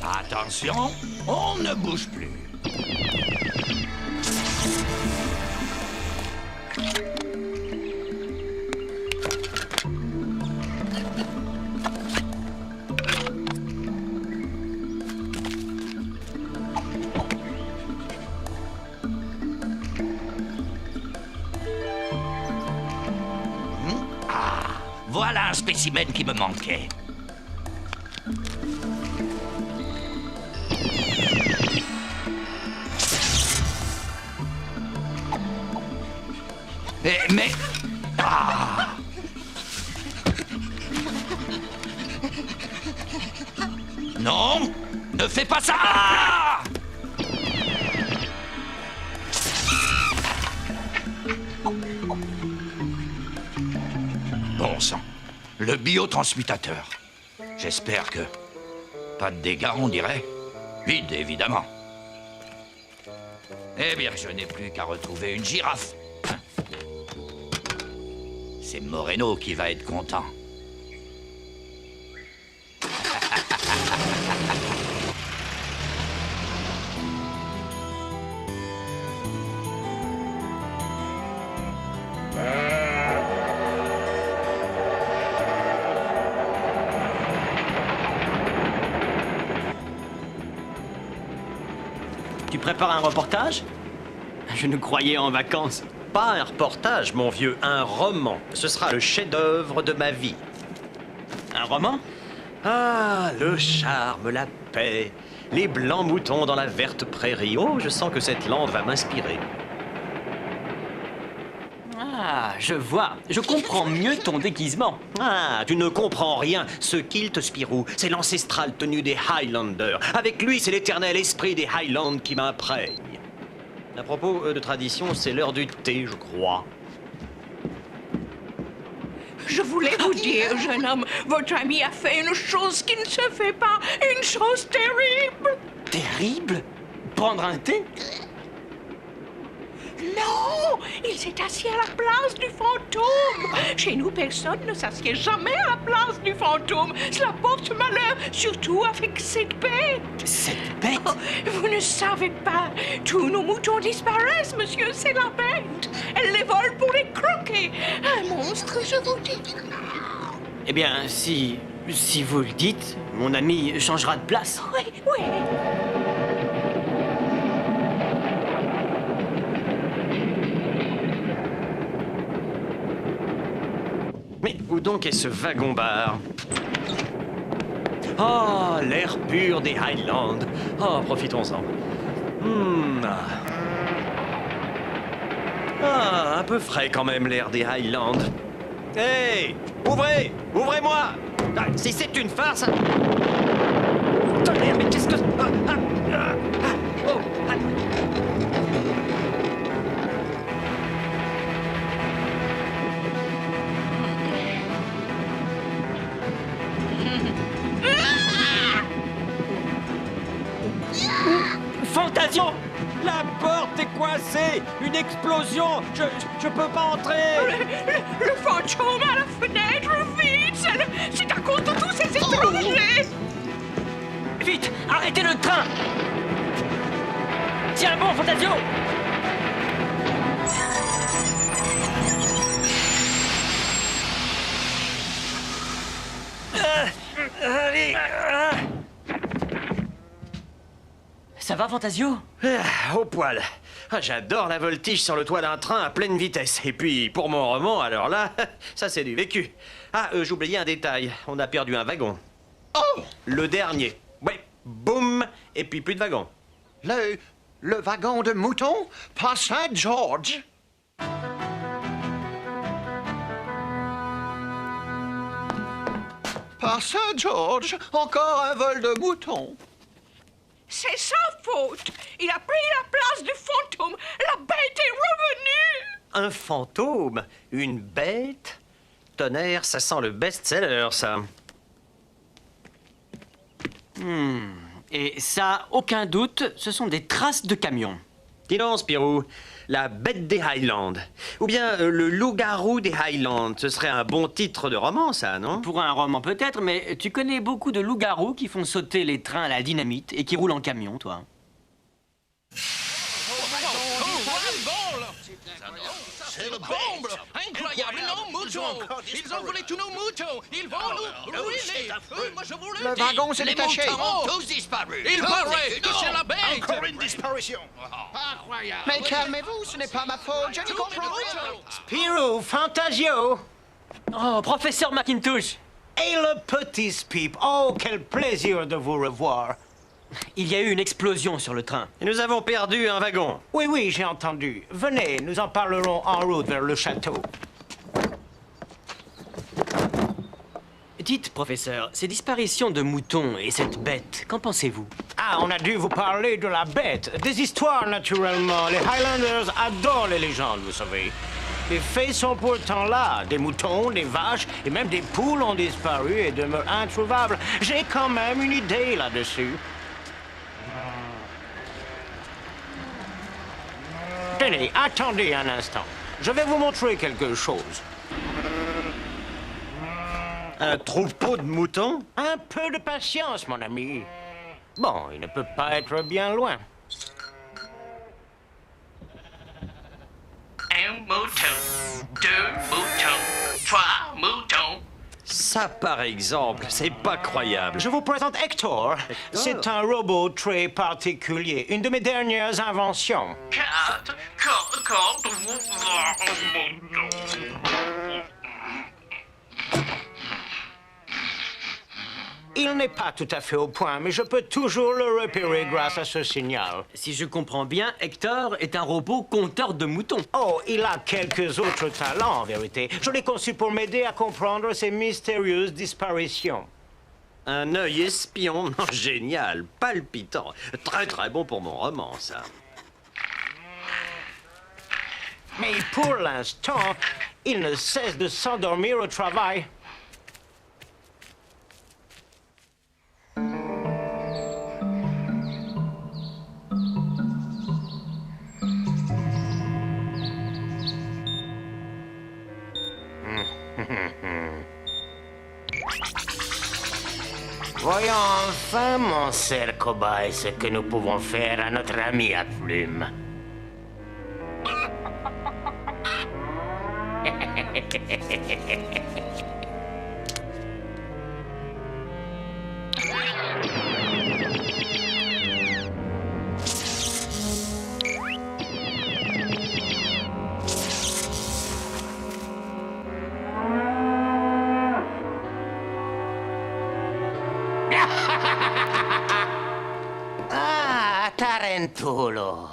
Attention, on ne bouge plus. Voilà un spécimen qui me manquait. Mais... Ah! Non! Ne fais pas ça! Ah! Bon sang. Le biotransmutateur. J'espère que... Pas de dégâts, on dirait. Vide, évidemment. Eh bien, je n'ai plus qu'à retrouver une girafe. C'est Moreno qui va être content. Tu prépares un reportage? Je nous croyais en vacances. Pas un reportage, mon vieux, un roman. Ce sera le chef-d'œuvre de ma vie. Un roman? Ah, le charme, la paix, les blancs moutons dans la verte prairie. Oh, je sens que cette lande va m'inspirer. Ah, je vois. Je comprends mieux ton déguisement. Ah, tu ne comprends rien. Ce kilt Spirou, c'est l'ancestral tenue des Highlanders. Avec lui, c'est l'éternel esprit des Highlands qui m'imprègne. À propos de tradition, c'est l'heure du thé, je crois. Je voulais vous dire, jeune homme, votre ami a fait une chose qui ne se fait pas, une chose terrible. Terrible? Prendre un thé? Non, il s'est assis à la place du fantôme. Chez nous, personne ne s'assied jamais à la place du fantôme. Cela porte malheur, surtout avec cette bête. Cette bête? Oh, vous ne savez pas. Tous nos moutons disparaissent, monsieur, c'est la bête. Elle les vole pour les croquer. Un monstre, je vous dis. Eh bien, si vous le dites, mon ami changera de place. Oui, oui. Mais où donc est ce wagon-bar? Oh, l'air pur des Highlands. Oh, profitons-en. Ah, un peu frais quand même, l'air des Highlands. Hey, ouvrez! Ouvrez-moi! Ah, si c'est une farce... Tonnerre, mais qu'est-ce que... Fantasio! La porte est coincée! Une explosion! Je peux pas entrer! Le fantôme à la fenêtre, vite! C'est à cause de tous ces étrangers! Vite! Arrêtez le train! Tiens bon, Fantasio! Allez! Ça va, Fantasio? Au poil. Ah, j'adore la voltige sur le toit d'un train à pleine vitesse. Et puis, pour mon roman, alors là, ça c'est du vécu. Ah, j'oubliais un détail. On a perdu un wagon. Oh! Le dernier. Ouais, boum! Et puis plus de wagon. Le wagon de mouton? Pas Saint-George? Pas Saint-George? Encore un vol de mouton? C'est sa faute! Il a pris la place du fantôme! La bête est revenue! Un fantôme? Une bête? Tonnerre, ça sent le best-seller, ça. Et ça, aucun doute, ce sont des traces de camion. Dis donc, Spirou, la bête des Highlands, ou bien le loup-garou des Highlands, ce serait un bon titre de roman, ça, non? Pour un roman peut-être, mais tu connais beaucoup de loups-garous qui font sauter les trains à la dynamite et qui roulent en camion, toi. C'est le comble! Incroyable, nos moutons! Ils ont volé tous nos moutons! Ils vont nous ruiner! Moi, je voulais Le wagon s'est les détaché. moutons ont tous disparu! Il paraît que c'est la bête! Encore une disparition. Incroyable! Mais calmez-vous, ce n'est pas ma faute, je n'y comprends rien. Spirou, Fantasio Oh, professeur McIntosh! et le petit Spip. Oh, quel plaisir de vous revoir. Il y a eu une explosion sur le train. Et nous avons perdu un wagon. Oui, oui, j'ai entendu. Venez, nous en parlerons en route vers le château. Dites, professeur, ces disparitions de moutons et cette bête, qu'en pensez-vous? Ah, on a dû vous parler de la bête. Des histoires, naturellement. Les Highlanders adorent les légendes, vous savez. Les faits sont pourtant là. Des moutons, des vaches et même des poules ont disparu et demeurent introuvables. J'ai quand même une idée là-dessus. Tenez, attendez un instant. Je vais vous montrer quelque chose. Un troupeau de moutons? Un peu de patience, mon ami. Bon, il ne peut pas être bien loin. Un mouton, deux moutons, trois moutons. Ça, par exemple, c'est pas croyable. Je vous présente Hector. C'est un robot très particulier, une de mes dernières inventions. Quatre, Il n'est pas tout à fait au point, mais je peux toujours le repérer grâce à ce signal. Si je comprends bien, Hector est un robot compteur de moutons. Oh, il a quelques autres talents, en vérité. Je l'ai conçu pour m'aider à comprendre ces mystérieuses disparitions. Un œil espion, non, génial, palpitant. Très très bon pour mon roman, ça. Mais pour l'instant, il ne cesse de s'endormir au travail. Voyons enfin, mon cher cobaye, ce que nous pouvons faire à notre ami à plumes. Ah, Tarantolo.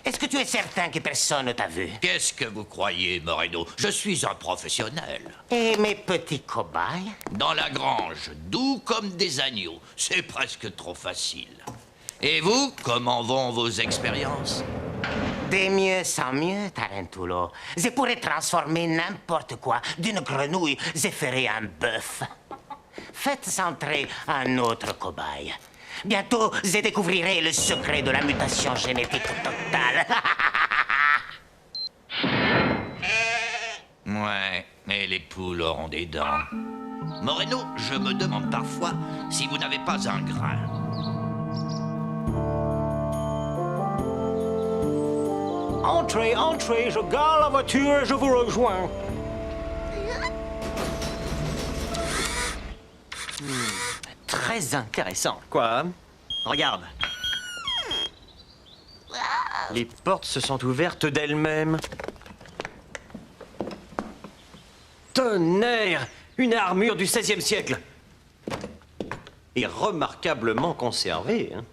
Est-ce que tu es certain que personne ne t'a vu? Qu'est-ce que vous croyez, Moreno? Je suis un professionnel. Et mes petits cobayes? Dans la grange, doux comme des agneaux. C'est presque trop facile. Et vous, comment vont vos expériences? Des mieux sans mieux, Tarantolo. Je pourrais transformer n'importe quoi. D'une grenouille, je ferai un bœuf. Faites entrer un autre cobaye. Bientôt, je découvrirai le secret de la mutation génétique totale. Ouais, et les poules auront des dents. Moreno, je me demande parfois si vous n'avez pas un grain. Entrez, entrez, je gare la voiture et je vous rejoins. Très intéressant. Quoi? Regarde. Les portes se sont ouvertes d'elles-mêmes. Tonnerre! Une armure du XVIe siècle! Et remarquablement conservée, hein?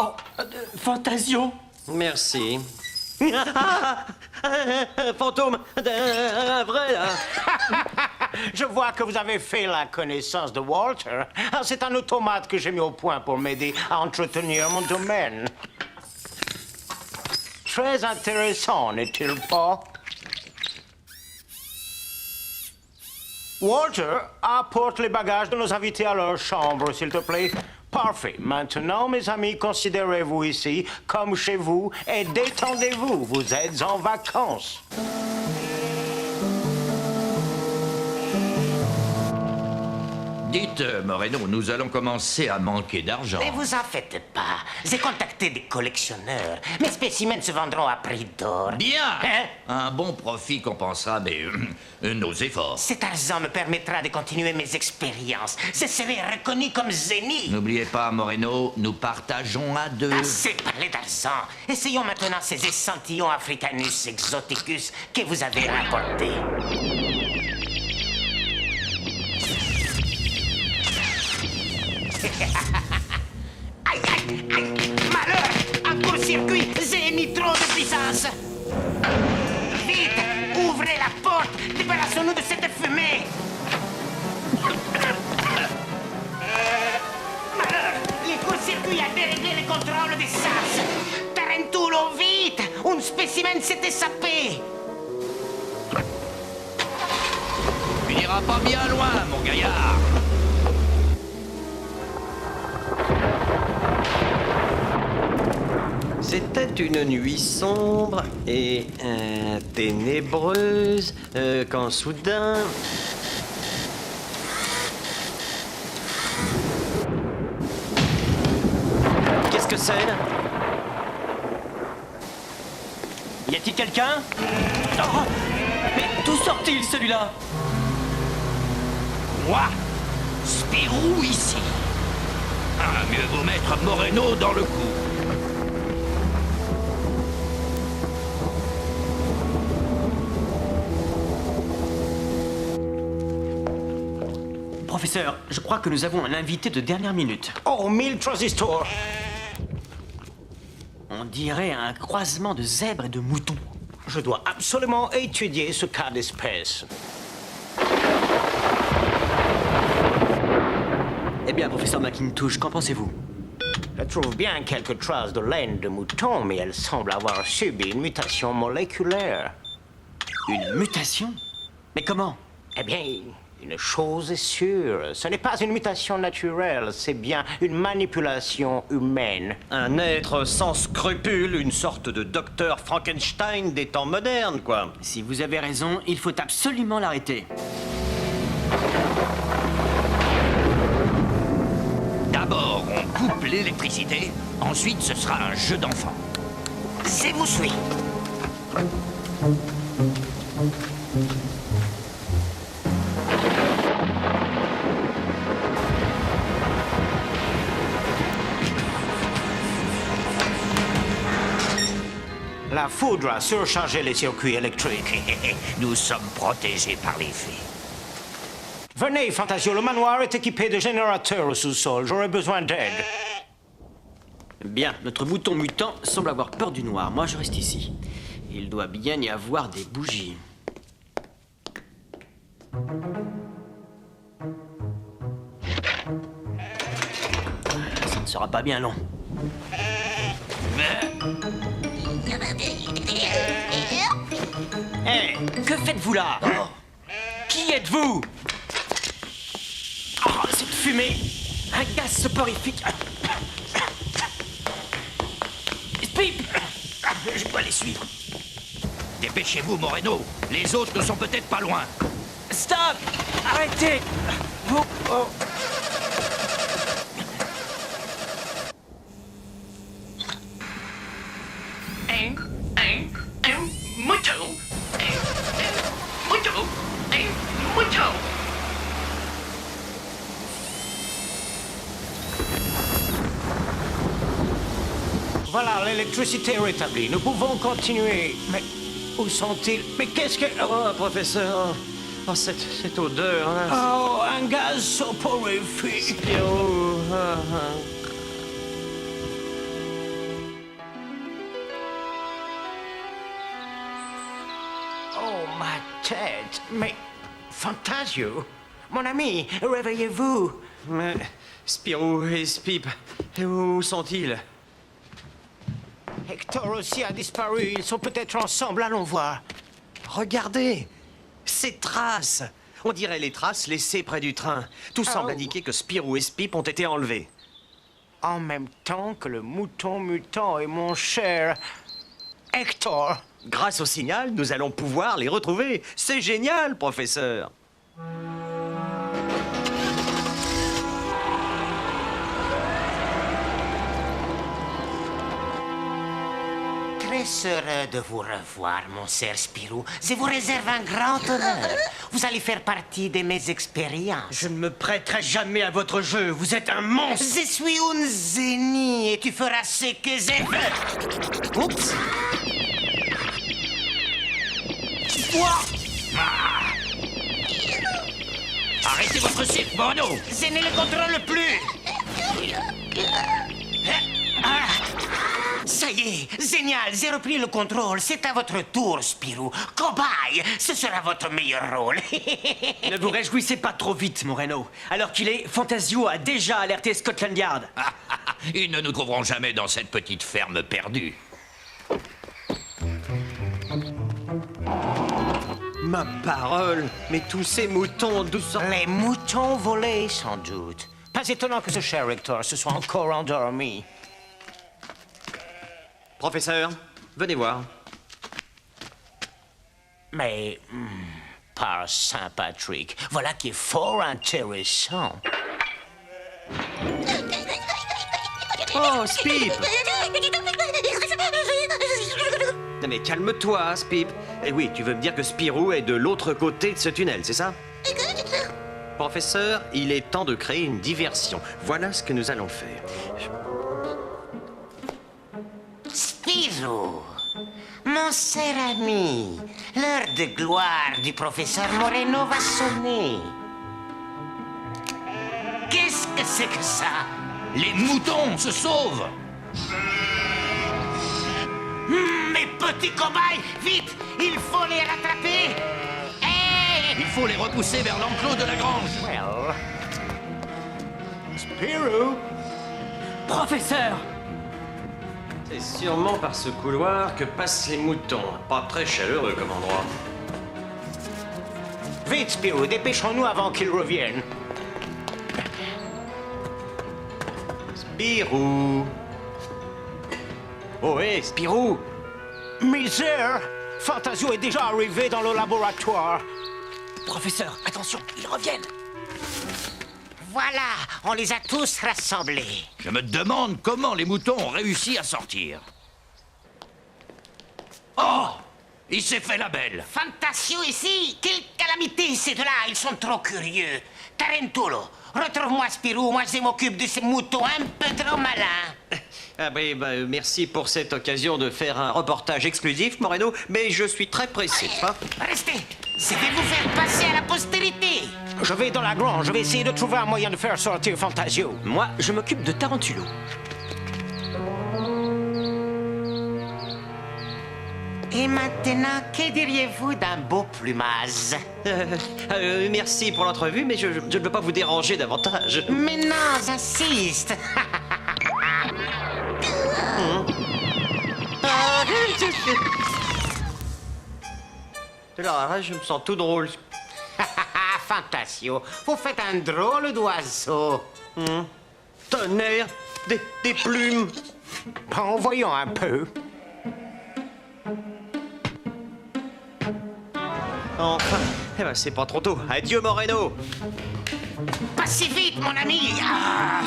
Oh, Fantasio. Merci. Fantôme! Un vrai, là! Je vois que vous avez fait la connaissance de Walter. Ah, c'est un automate que j'ai mis au point pour m'aider à entretenir mon domaine. Très intéressant, n'est-il pas? Walter, apporte les bagages de nos invités à leur chambre, s'il te plaît. Parfait. Maintenant, mes amis, considérez-vous ici comme chez vous et détendez-vous. Vous êtes en vacances. Dites, Moreno, nous allons commencer à manquer d'argent. Ne vous en faites pas. J'ai contacté des collectionneurs. Mes spécimens se vendront à prix d'or. Bien! Hein? Un bon profit compensera nos efforts. Cet argent me permettra de continuer mes expériences. Je serai reconnu comme génie. N'oubliez pas, Moreno, nous partageons à deux. Assez parlé d'argent. Essayons maintenant ces échantillons Africanus exoticus que vous avez rapportés. Aïe, aïe, aïe! Malheur! Un court-circuit! J'ai mis trop de puissance! Vite! Ouvrez la porte! Débarrassons-nous de cette fumée! Malheur! Le court-circuit a déréglé le contrôle des sas! Tarentulo, vite! Un spécimen s'est échappé! Tu n'iras pas bien loin, mon gaillard. C'était une nuit sombre et ténébreuse quand soudain... Qu'est-ce que c'est là? Y a-t-il quelqu'un? Oh, mais d'où sort-il celui-là? Moi, Spirou ici. Ah, mieux vaut mettre Moreno dans le coup. Professeur, je crois que nous avons un invité de dernière minute. Oh, 1000 transistors! On dirait un croisement de zèbre et de mouton. Je dois absolument étudier ce cas d'espèce. Eh bien, professeur McIntosh, qu'en pensez-vous? Je trouve bien quelques traces de laine de mouton, mais elle semble avoir subi une mutation moléculaire. Une mutation? Mais comment? Eh bien, une chose est sûre, ce n'est pas une mutation naturelle, c'est bien une manipulation humaine. Un être sans scrupules, une sorte de docteur Frankenstein des temps modernes, quoi. Si vous avez raison, il faut absolument l'arrêter. D'abord, on coupe l'électricité. Ensuite, ce sera un jeu d'enfant. Je vous suis. La foudre a surchargé les circuits électriques. Nous sommes protégés par les fées. Venez, Fantasio, le manoir est équipé de générateurs au sous-sol. J'aurai besoin d'aide. Bien, notre mouton mutant semble avoir peur du noir. Moi, je reste ici. Il doit bien y avoir des bougies. Ça ne sera pas bien long. Hé, que faites-vous là? Qui êtes-vous? Oh, cette fumée! Un gaz soporifique! Spip! Je dois les suivre. Dépêchez-vous, Moreno. Les autres ne sont peut-être pas loin. Stop! Arrêtez! Oh, oh. Mouton! Mouton! Mouton! Voilà, l'électricité est rétablie. Nous pouvons continuer. Mais où sont-ils? Mais qu'est-ce que... Oh, professeur, oh, cette odeur, là. Oh, un gaz soporifique. Spirou, Oh, ma tête. Mais, Fantasio, mon ami, réveillez-vous. Mais Spirou et Spip, où sont-ils? Hector aussi a disparu. Ils sont peut-être ensemble. Allons voir. Regardez, ces traces. On dirait les traces laissées près du train. Tout semble indiquer que Spirou et Spip ont été enlevés. En même temps que le mouton mutant et mon cher Hector. Grâce au signal, nous allons pouvoir les retrouver. C'est génial, professeur. Très heureux de vous revoir, mon cher Spirou. Je vous réserve un grand honneur. Vous allez faire partie de mes expériences. Je ne me prêterai jamais à votre jeu. Vous êtes un monstre. Je suis un génie et tu feras ce que je veux. Oups. Arrêtez votre cirque, Mono! Je ne le contrôle plus. Ah, ça y est, génial, j'ai repris le contrôle. C'est à votre tour, Spirou. Cobaye, ce sera votre meilleur rôle. Ne vous réjouissez pas trop vite, Moreno. Alors qu'il est, Fantasio a déjà alerté Scotland Yard. Ils ne nous trouveront jamais dans cette petite ferme perdue. Ma parole, mais tous ces moutons, d'où sortent... Les moutons volés, sans doute. Pas étonnant que ce cher Hector se soit encore endormi. Professeur, venez voir. Mais, par Saint-Patrick, voilà qui est fort intéressant. Oh, Spip! Non mais calme-toi, Spip. Eh oui, tu veux me dire que Spirou est de l'autre côté de ce tunnel, c'est ça? Professeur, il est temps de créer une diversion. Voilà ce que nous allons faire. Spirou, mon cher ami, l'heure de gloire du professeur Moreno va sonner. Qu'est-ce que c'est que ça? Les moutons se sauvent! Mes petits cobayes, vite, il faut les rattraper. Hey! Il faut les repousser vers l'enclos de la grange! Well. Spirou. Professeur! C'est sûrement par ce couloir que passent les moutons. Pas très chaleureux comme endroit. Vite, Spirou, dépêchons-nous avant qu'ils reviennent. Spirou! Oh hé, Spirou! Misère! Fantasio est déjà arrivé dans le laboratoire. Professeur, attention, ils reviennent. Voilà, on les a tous rassemblés. Je me demande comment les moutons ont réussi à sortir. Oh! Il s'est fait la belle! Fantasio ici! Quelle calamité, ces deux-là! Ils sont trop curieux. Tarentullo, retrouve-moi Spirou. Moi, je m'occupe de ces moutons un peu trop malins. Ah merci pour cette occasion de faire un reportage exclusif, Moreno, mais je suis très pressé, pas? Restez! Je vais vous faire passer à la postérité. Je vais dans la grange. Je vais essayer de trouver un moyen de faire sortir Fantasio. Moi, je m'occupe de Tarantulo. Et maintenant, que diriez-vous d'un beau plumage? Merci pour l'entrevue, mais je ne veux pas vous déranger davantage. Mais non, j'insiste. Là, je me sens tout drôle. Fantasio, vous faites un drôle d'oiseau. Tonnerre, des plumes. Bon, voyons un peu. Enfin, eh ben, c'est pas trop tôt. Adieu, Moreno. Pas si vite, mon ami. Ah.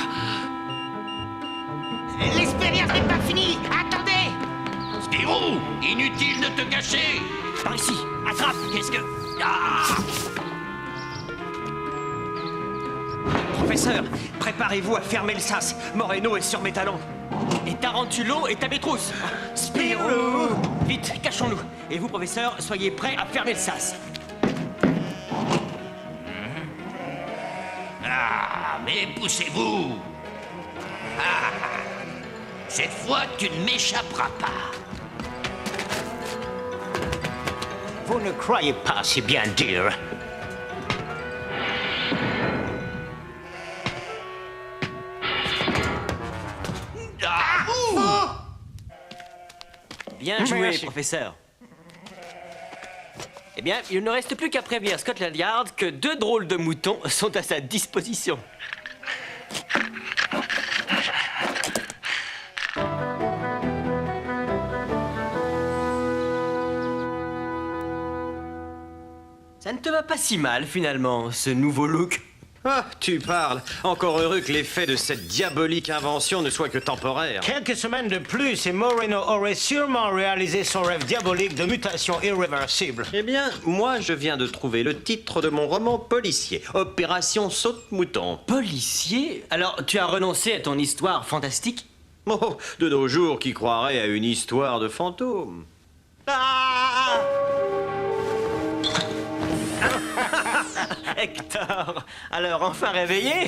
L'expérience n'est pas finie. Attendez. Spirou! Inutile de te cacher! Par ici, attrape. Qu'est-ce que... Ah! Professeur, préparez-vous à fermer le sas. Moreno est sur mes talons. Et Tarantulo est à mes trousses. Spirou! Vite, cachons-nous. Et vous, professeur, soyez prêts à fermer le sas. Ah, mais poussez-vous! Ah! Cette fois, tu ne m'échapperas pas. Vous ne croyez pas si bien dire. Ah! Ouh! Bien joué, Merci. professeur. Eh bien, il ne reste plus qu'à prévenir Scotland Yard que 2 drôles de moutons sont à sa disposition. Ça ne te va pas si mal, finalement, ce nouveau look. Ah, tu parles. Encore heureux que l'effet de cette diabolique invention ne soit que temporaire. Quelques semaines de plus et Moreno aurait sûrement réalisé son rêve diabolique de mutation irréversible. Eh bien, moi, je viens de trouver le titre de mon roman policier, Opération Saute-Mouton. Policier? Alors, tu as renoncé à ton histoire fantastique? Oh, de nos jours, qui croirait à une histoire de fantôme? Ah! Hector, alors enfin réveillé?